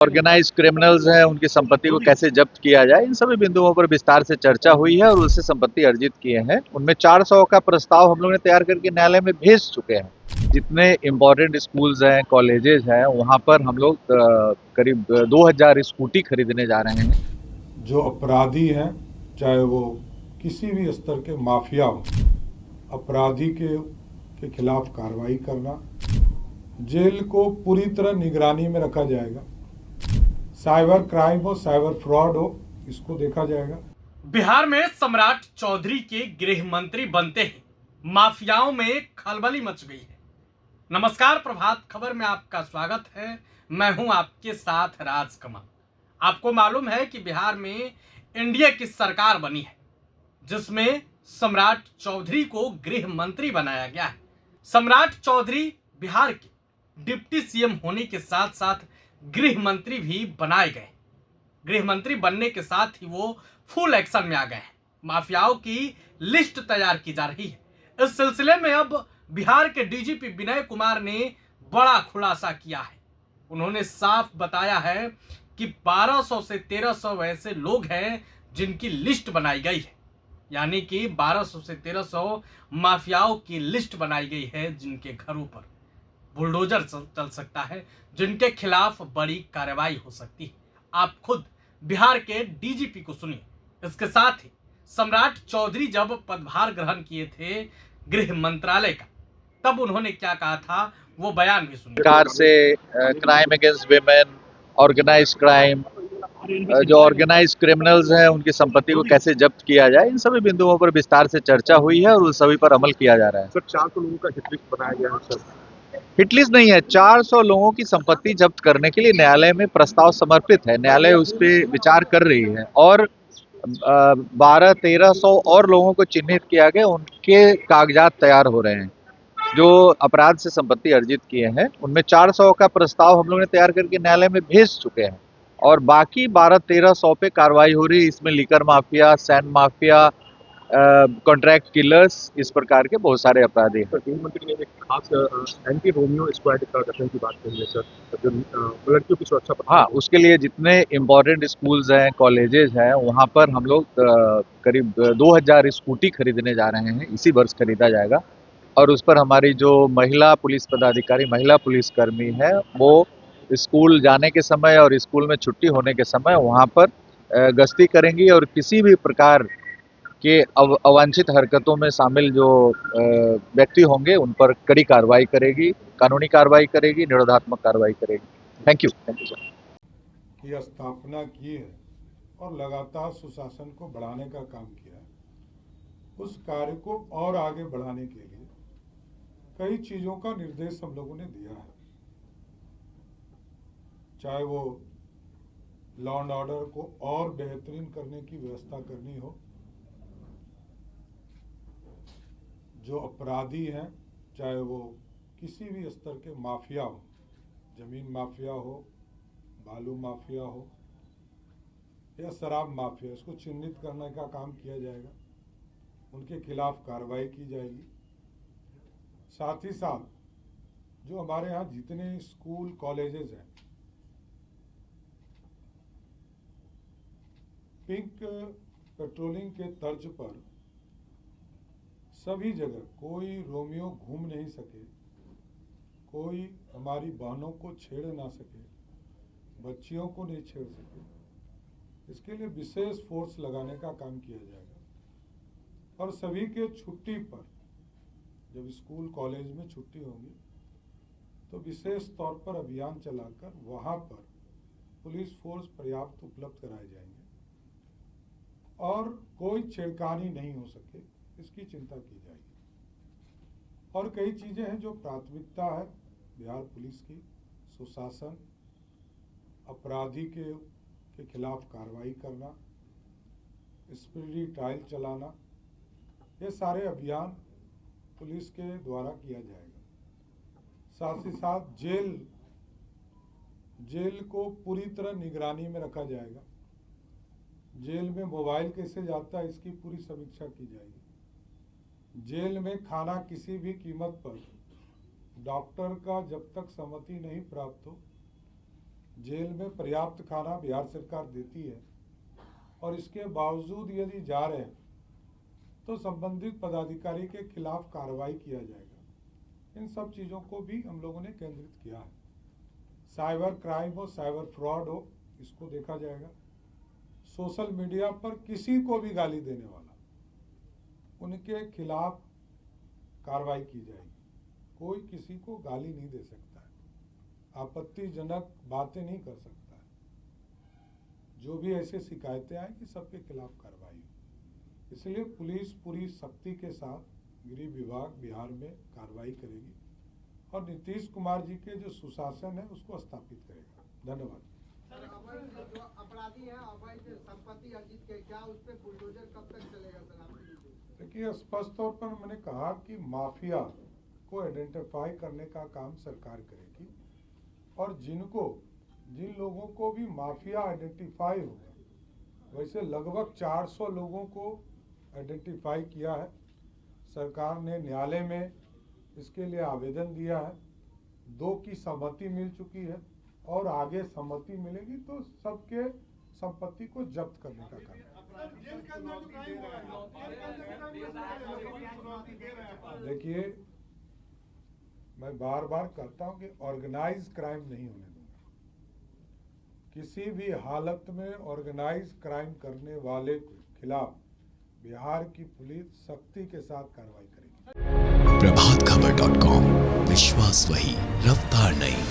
Organise criminals हैं, उनकी संपत्ति को कैसे जब्त किया जाए, इन सभी बिंदुओं पर विस्तार से चर्चा हुई है और उससे संपत्ति अर्जित किए हैं। उनमें 400 का प्रस्ताव हम लोग ने तैयार करके न्यायालय में भेज चुके हैं। जितने इम्पोर्टेंट स्कूल्स हैं, कॉलेजेस हैं, वहाँ पर हम लोग करीब 2000 स्कूटी खरीदने जा रहे हैं। जो अपराधी हैं, चाहे वो किसी भी स्तर के माफिया हो, अपराधी के खिलाफ कार्रवाई करना, जेल को पूरी तरह निगरानी में रखा जाएगा। साइबर क्राइम हो, साइबर फ्रॉड हो, इसको देखा जाएगा। बिहार में सम्राट चौधरी के गृह मंत्री बनते ही माफियाओं में खलबली मच गई है। नमस्कार, प्रभात खबर में आपका स्वागत है। मैं हूं आपके साथ राजकमल। आपको मालूम है कि बिहार में एनडीए की सरकार बनी है, जिसमें सम्राट चौधरी को गृह मंत्री बनाया गया है। सम्राट चौधरी बिहार के डिप्टी सीएम होने के साथ साथ गृह मंत्री भी बनाए गए। गृह मंत्री बनने के साथ ही वो फुल एक्शन में आ गए हैं। माफियाओं की लिस्ट तैयार की जा रही है। इस सिलसिले में अब बिहार के डीजीपी विनय कुमार ने बड़ा खुलासा किया है। उन्होंने साफ बताया है कि 1200 से 1300 ऐसे लोग हैं जिनकी लिस्ट बनाई गई है। यानी कि 1200 से 1300 माफियाओं की लिस्ट बनाई गई है, जिनके घरों पर बुलडोजर चल सकता है, जिनके खिलाफ बड़ी कार्रवाई हो सकती है। आप खुद बिहार के डीजीपी को सुनिए। इसके साथ ही सम्राट चौधरी जब पदभार ग्रहण किए थे गृह मंत्रालय का, तब उन्होंने क्या कहा था, वो बयान भी सुनिए। सरकार से crime against women, organise crime, जो ऑर्गेनाइज क्रिमिनल्स हैं, उनकी संपत्ति को कैसे जब्त किया जाए, इन सभी बिंदुओं पर विस्तार से चर्चा हुई है और उस सभी पर अमल किया जा रहा है। सर 400 लोगों का हिट लिस्ट बनाया गया है सर। हिटलिस्ट नहीं है, 400 लोगों की संपत्ति जब्त करने के लिए न्यायालय में प्रस्ताव समर्पित है। न्यायालय उस पर विचार कर रही है और 1200-1300 और लोगों को चिन्हित किया गया, उनके कागजात तैयार हो रहे हैं जो अपराध से संपत्ति अर्जित किए हैं। उनमें 400 का प्रस्ताव हम लोग ने तैयार करके न्यायालय में भेज चुके हैं और बाकी 1200-1300 पे कार्रवाई हो रही है। इसमें liquor mafia, sand mafia, contract killers, इस प्रकार के बहुत सारे अपराधी हैं। गृह मंत्री ने एक खास एंटी रोमियो स्क्वाड का गठन की बात कही है सर, जो लड़कियों की सुरक्षा पर। हाँ, उसके लिए जितने इम्पोर्टेंट स्कूल्स हैं, कॉलेजेस हैं, वहाँ पर हम लोग करीब 2000 स्कूटी खरीदने जा रहे हैं। इसी वर्ष खरीदा जाएगा और उस पर हमारी जो महिला पुलिस पदाधिकारी, महिला पुलिसकर्मी है, वो स्कूल जाने के समय और स्कूल में छुट्टी होने के समय वहाँ पर गश्ती करेंगी और किसी भी प्रकार के अवांछित हरकतों में शामिल जो व्यक्ति होंगे उन पर कड़ी कार्रवाई करेगी, कानूनी कार्रवाई करेगी, निरोधात्मक कार्रवाई करेगी। Thank you sir. की स्थापना की है और लगातार सुशासन को बढ़ाने का काम किया है। उस कार्य को और आगे बढ़ाने के लिए कई चीजों का निर्देश हम लोगों ने दिया है। चाहे वो लॉ एंड ऑर्डर को और बेहतरीन करने की व्यवस्था करनी हो, जो अपराधी हैं, चाहे वो किसी भी स्तर के माफिया हो, जमीन माफिया हो, बालू माफिया हो या शराब माफिया, इसको चिन्हित करने का काम किया जाएगा। उनके खिलाफ कार्रवाई की जाएगी। साथ ही साथ जो हमारे यहाँ जितने स्कूल कॉलेजेस हैं, पिंक पेट्रोलिंग के तर्ज पर सभी जगह कोई रोमियो घूम नहीं सके, कोई हमारी बहनों को छेड़ ना सके, बच्चियों को नहीं छेड़ सके, इसके लिए विशेष फोर्स लगाने का काम किया जाएगा। और सभी के छुट्टी पर, जब स्कूल कॉलेज में छुट्टी होगी तो विशेष तौर पर अभियान चलाकर वहां पर पुलिस फोर्स पर्याप्त उपलब्ध कराए जाएंगे और कोई छेड़खानी नहीं हो सके, इसकी चिंता की जाएगी। और कई चीजें हैं जो प्राथमिकता है बिहार पुलिस की, सुशासन, अपराधी के खिलाफ कार्रवाई करना, स्पीडी ट्रायल चलाना, ये सारे अभियान पुलिस के द्वारा किया जाएगा। साथ ही साथ जेल को पूरी तरह निगरानी में रखा जाएगा। जेल में मोबाइल कैसे जाता है, इसकी पूरी समीक्षा की जाएगी। जेल में खाना किसी भी कीमत पर, डॉक्टर का जब तक सहमति नहीं प्राप्त हो, जेल में पर्याप्त खाना बिहार सरकार देती है और इसके बावजूद यदि जा रहे हैं तो संबंधित पदाधिकारी के खिलाफ कार्रवाई किया जाएगा। इन सब चीज़ों को भी हम लोगों ने केंद्रित किया है। साइबर क्राइम हो, साइबर फ्रॉड हो, इसको देखा जाएगा। सोशल मीडिया पर किसी को भी गाली देने वाला, उनके खिलाफ कार्रवाई की जाएगी। कोई किसी को गाली नहीं दे सकता है, आपत्तिजनक बातें नहीं कर सकता है। जो भी ऐसे शिकायतें आए कि सबके खिलाफ कार्रवाई हो। इसलिए पुलिस पूरी सख्ती के साथ गृह विभाग बिहार में कार्रवाई करेगी और नीतीश कुमार जी के जो सुशासन है उसको स्थापित करेगा। धन्यवाद। सर, अवैध जो अपराधी है, अवैध संपत्ति अर्जित के, क्या उस पर बुलडोजर कब तक चलेगा सर आपके? देखिए, स्पष्ट तौर पर मैंने कहा कि माफिया को आइडेंटिफाई करने का काम सरकार करेगी और जिन लोगों को भी माफिया आइडेंटिफाई होगा, वैसे लगभग 400 लोगों को आइडेंटिफाई किया है। सरकार ने न्यायालय में इसके लिए आवेदन दिया है, 2 की सहमति मिल चुकी है और आगे सहमति मिलेगी तो सबके संपत्ति को जब्त करने का काम। देखिए, मैं बार बार कहता हूं कि ऑर्गेनाइज क्राइम नहीं होने दूंगा। किसी भी हालत में ऑर्गेनाइज क्राइम करने वाले के खिलाफ बिहार की पुलिस सख्ती के साथ कार्रवाई करेगी। प्रभातखबर.com, विश्वास वही, रफ्तार नहीं।